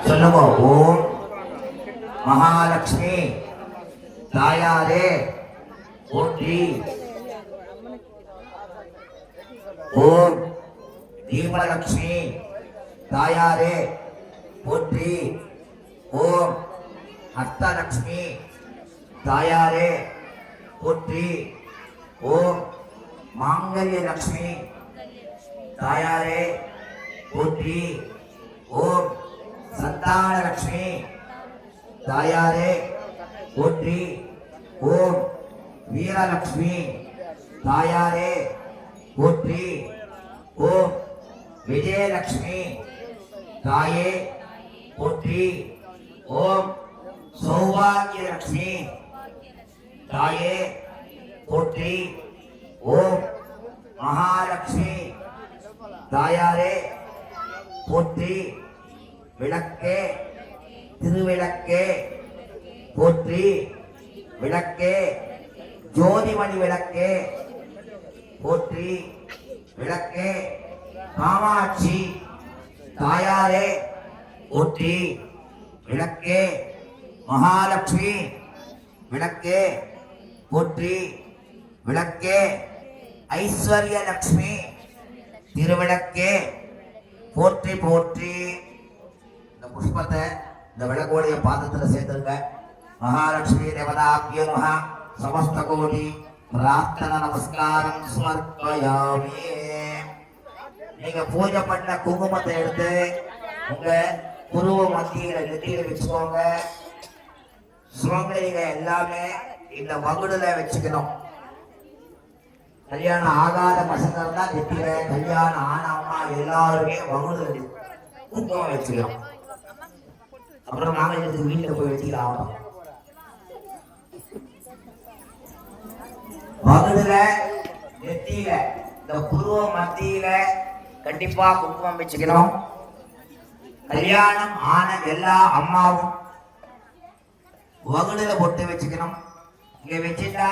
சொல்லுங்க. ஓம் மகாலட்சுமி தாயாரே போற்றி. ஓம் தீபலட்சுமி தாயாரே போற்றி. ஓம் அஷ்டலட்சுமி தாயாரே போற்றி. ஓம் மாங்கல்ய லட்சுமி தாயாரே போற்றி. ஓம் சந்தான லட்சுமி தாயாரே போற்றி. ஓம் வீரலட்சுமி தாயாரே போற்றி. ஓம் விஜயலட்சுமி தாயே போற்றி. ஓம் சௌபாகியலட்சுமி தாயே போற்றி. ஓம் மகாலட்சுமி தாயாரே போற்றி. விளக்கே திருவிளக்கே போற்றி. விளக்கே ஜோதிமணி விளக்கே போற்றி. விளக்கே காமாட்சி தாயாரே போற்றி. விளக்கே மகாலட்சுமி விளக்கே போற்றி. விளக்கே ஐஸ்வர்ய லட்சுமி திருவிளக்கே போற்றி போற்றி. இந்த புஷ்பத்தை இந்த விளக்கோடைய பாதத்துல சேர்த்துருங்க. மகாலட்சுமி தேவதாபியோ நமஹ. சமஸ்த கோடி பிரார்த்தன நமஸ்காரம் சமர்ப்பயாமி. நீங்க பூஜை பண்ண குங்குமத்தை எடுத்து உங்க புருவ மத்தியில நெத்தியில வச்சுக்கோங்க. சுமங்கலிங்க எல்லாமே இந்த வகுடுல வச்சுக்கணும். கல்யாணம் ஆகாத பசங்க தான் நெத்தியில, கல்யாணம் ஆனவங்க எல்லாருமே வகுடுல குங்குமம் வச்சுக்கணும். அப்புறம் நாங்க எடுத்து வீட்டுல போய் வச்சுக்கலாம். வகுடுல நெத்தியில இந்த புருவ மத்தியில கண்டிப்பா குங்குமம் வச்சுக்கணும். கல்யாணம் ஆன எல்லா அம்மாவும் வகுடுல பொட்டு வச்சுக்கணும். இங்க வச்சுட்டா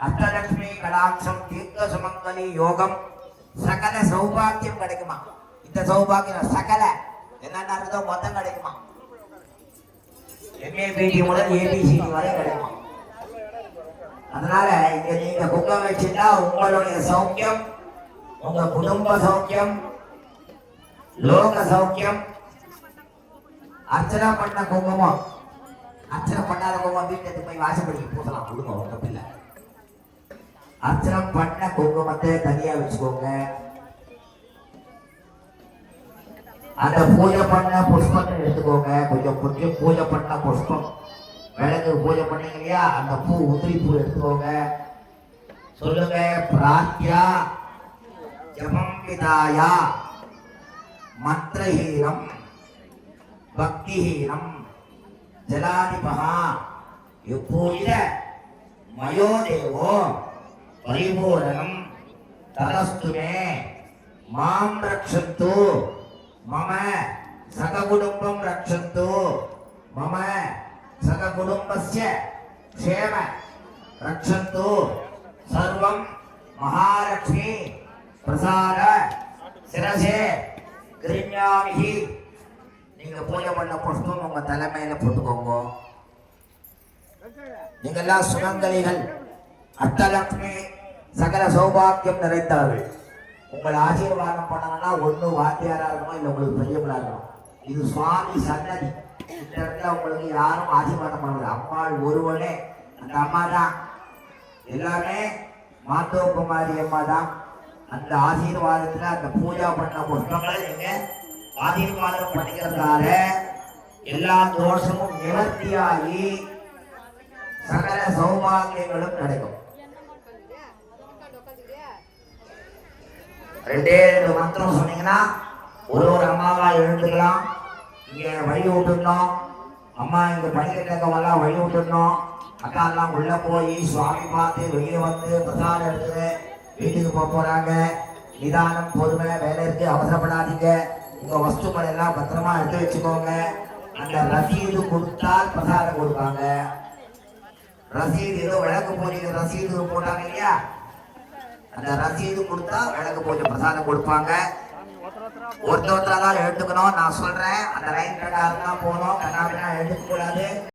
அஷ்டலட்சுமி கடாட்சம் தீர்க்க சுமங்கலி யோகம் சகல சௌபாக்கியம் கிடைக்குமா. இந்த சௌபாக்கியம் சகல என்னென்ன இருந்தோ மொத்தம் கிடைக்குமா. MABD முதல் ABCD வரை கிடைக்குமா. அதனால இங்க நீங்க குங்குமம் வச்சுட்டா உங்களுடைய சௌக்கியம், உங்க குடும்ப சௌக்கியம், லோக சௌக்கியம். அர்ச்சனை பண்ண குங்குமம், அர்ச்சனை பண்ணாத குங்குமம் வீட்டுக்கு போய் வாசப்படிக்கு பூசலாம். குடும்பம் தப்பில்லை. அர்ச்சனை பண்ண குங்குமத்தை தனியா வச்சுக்கோங்க. அந்த பூஜை பண்ண புஷ்பத்தை எடுத்துக்கோங்க. கொஞ்சம் பூஜை பண்ண புஷ்பம், விளக்கு பூஜை பண்ணீங்க இல்லையா, அந்த பூ உதிரி பூ எடுத்துக்கோங்க. சொல்லுங்க. பிரார்த்தியா ஜபம் விதாயா மந்திரஹீனம் பக்திஹீனம் ஜலாதிபஹா யுபூயித மயோதேவோ பரிபூரணம் ததஸ்துமே மாம் ரக்ஷந்து மம சககுடும்பம் ரக்ஷந்து மம சககுடும்பஸ்ய க்ஷேம ரக்ஷந்து சர்வம் மகாலட்சுமி பிரசாத சிரசே கிருண்யாமி. நீங்க பூஜை பண்ண புஷ்பம் உங்க தலைமையில போட்டுக்கோங்க. நீங்கெல்லாம் சுமங்கலிகள், அஷ்டலட்சுமி சகல சௌபாக்கியம் நிறைந்தார்கள். உங்களை ஆசீர்வாதம் பண்ணணும்னா ஒண்ணு வாத்தியாரா இருக்கணும், இல்லை உங்களுக்கு பெரியவங்களா இருக்கணும். இது சுவாமி சன்னதி. இந்த இடத்துல உங்களுக்கு யாரும் ஆசீர்வாதம் பண்ணல. அம்மாள் ஒருவனே, அந்த அம்மா தான். எல்லாமே மாத்தோகுமாரி அம்மா தான். அந்த ஆசீர்வாதத்துல அந்த பூஜா பண்ண புஷ்பங்களை நீங்க ஆசீர்வாதம் பண்ணிக்கிறதால எல்லா தோஷமும் நிவர்த்தியாகி சகல சௌபாகியங்களும் கிடைக்கும். 2 மந்திரம் சொன்னீங்கன்னா ஒரு அம்மாவா எழுந்துக்கலாம். இங்க வழி விட்டுடணும். அம்மா இங்க படிக்கிறவங்கெல்லாம் வழி விட்டுடணும். அக்கா எல்லாம் உள்ள போய் சுவாமி பார்த்து வெளியே வந்து பிரசாதம் எடுத்து வீட்டுக்கு போறாங்க. நிதானம், பொறுமை, வேலை இருக்கு, அவசரப்படாதீங்க. உங்க வஸ்துக்கள் எல்லாம் பத்திரமா எடுத்து வச்சுக்கோங்க. அந்த ரசீது கொடுத்தால் பிரசாதம் கொடுப்பாங்க. ரசீது ஏதோ விளக்கு பூஜைக்கு ரசீது போட்டாங்க இல்லையா, அந்த ரசீது கொடுத்தா விளக்கு பூஜை பிரசாதம் கொடுப்பாங்க. ஒருத்தர் தான் எடுத்துக்கணும். நான் சொல்றேன், அந்த லைன் பிரகாரம் தான் போகணும். கண்ணாபின்னா எடுக்க கூடாது.